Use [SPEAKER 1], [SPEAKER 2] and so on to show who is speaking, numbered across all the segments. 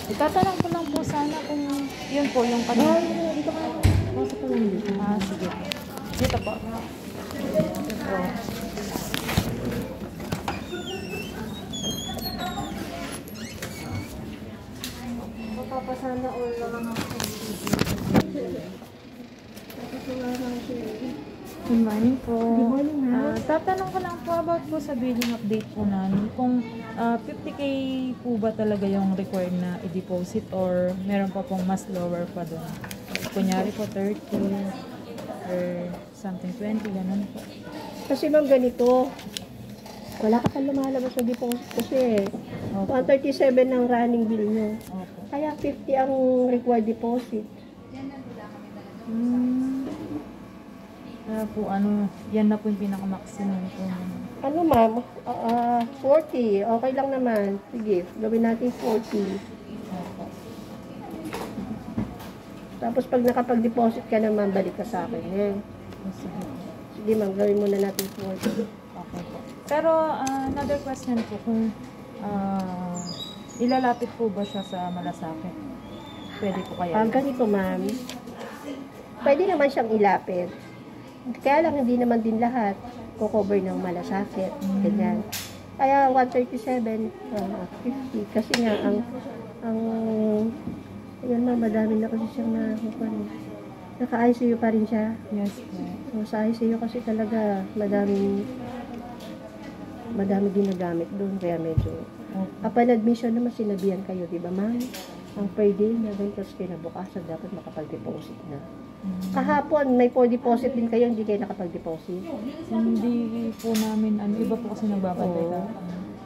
[SPEAKER 1] Itatanong ko lang po sana kung yun po yung kanina.
[SPEAKER 2] Dito ka. Pasok ka lang dito.
[SPEAKER 1] Sige po. Dito po. Dito po.
[SPEAKER 2] Papapasana all lang ako.
[SPEAKER 1] Good morning po.
[SPEAKER 2] Good morning, ma'am.
[SPEAKER 1] Tatanong ko lang po about po sa billing update po namin. Kung 50K po ba talaga yung required na i-deposit or meron pa pong mas lower pa doon? Kunyari po 30 or something 20, ganun po.
[SPEAKER 2] Kasi ma'am ganito, wala ka pa lumalabas sa deposit kasi
[SPEAKER 1] Opo.
[SPEAKER 2] 137 ang running bill nyo.
[SPEAKER 1] Opo.
[SPEAKER 2] Kaya 50 ang required deposit.
[SPEAKER 1] Kaya po yan na po yung pinaka-maximum po.
[SPEAKER 2] Ano ma'am, 40, okay lang naman. Sige, gawin natin 40.
[SPEAKER 1] Opo.
[SPEAKER 2] Tapos pag nakapag-deposit ka naman, balik ka sa akin.
[SPEAKER 1] Sige.
[SPEAKER 2] Sige ma'am, gawin muna natin 40.
[SPEAKER 1] Okay po. Pero another question po, kung ilalapit po ba siya sa malasakit? Pwede po kaya?
[SPEAKER 2] Ganito ma'am, pwede naman siyang ilapit. Kaya lang hindi naman din lahat ko-cover ng malasakit. Ganyan. Kaya 137, 50. Kasi nga, ayan ma'am, madami na kasi siyang naka-ICU pa rin siya.
[SPEAKER 1] Yes po.
[SPEAKER 2] So, sa ICU kasi talaga madami ginagamit doon. Kaya medyo, upon admission naman sinabihan kayo, di ba ma'am? Ang per day na ganito sa kinabukasan, dapat makapag-deposit na. Kahapon, may for deposit din kayo, hindi kayo nakapag-deposit.
[SPEAKER 1] Hindi po namin, iba po kasi nagbabantay ka.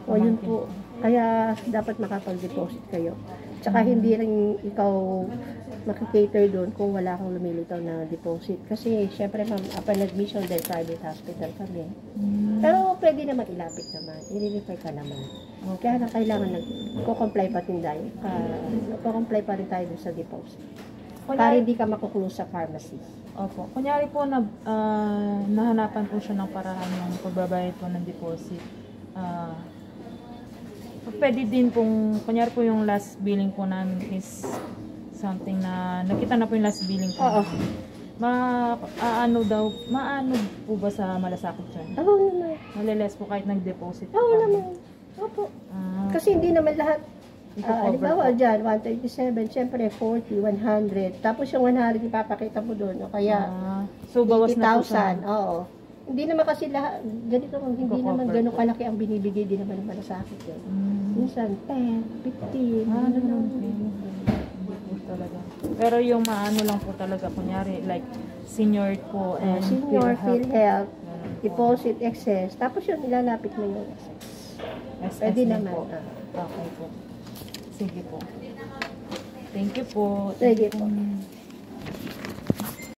[SPEAKER 2] O yun po, kaya dapat makapag-deposit kayo. Tsaka hindi rin ikaw makikater doon kung wala kang lumilitaw na deposit. Kasi, syempre ma'am, upon admission dahil private hospital kami. Pero pwede naman ilapit naman, i-refer ka naman. Kaya na kailangan comply pa rin tayo. Comply pa rin tayo dun sa deposit. Para hindi ka makuklose sa pharmacy.
[SPEAKER 1] Opo. Kunyari po, nahanapan po siya ng paraan ng pagbabayad po ng deposit. Pwede din pong, kunyari po yung last billing po namin is something na, nakita na po yung last billing po.
[SPEAKER 2] Oo.
[SPEAKER 1] Maano po ba sa malasakit siya?
[SPEAKER 2] Oo naman.
[SPEAKER 1] Maliles po kahit nag-deposit.
[SPEAKER 2] Oo naman. Opo. Kasi hindi naman lahat. Halimbawa dyan, 137, syempre 40, 100. Tapos yung 100 ipapakita mo doon. O kaya
[SPEAKER 1] so bawas na po siya.
[SPEAKER 2] 80,000. Oo. Hindi naman kasi lahat, ganito, hindi naman gano'ng kalaki ang binibigay, din naman para sa akin. Minsan, 10, 15.
[SPEAKER 1] Talaga. Pero yung maano lang po talaga, kunyari, like, senior po and
[SPEAKER 2] senior, PhilHealth, deposit, excess. Tapos yun, ilalapit mo yung excess. Pwede naman.
[SPEAKER 1] Po. Okay po. Sige po. Thank you po.
[SPEAKER 2] Sige po.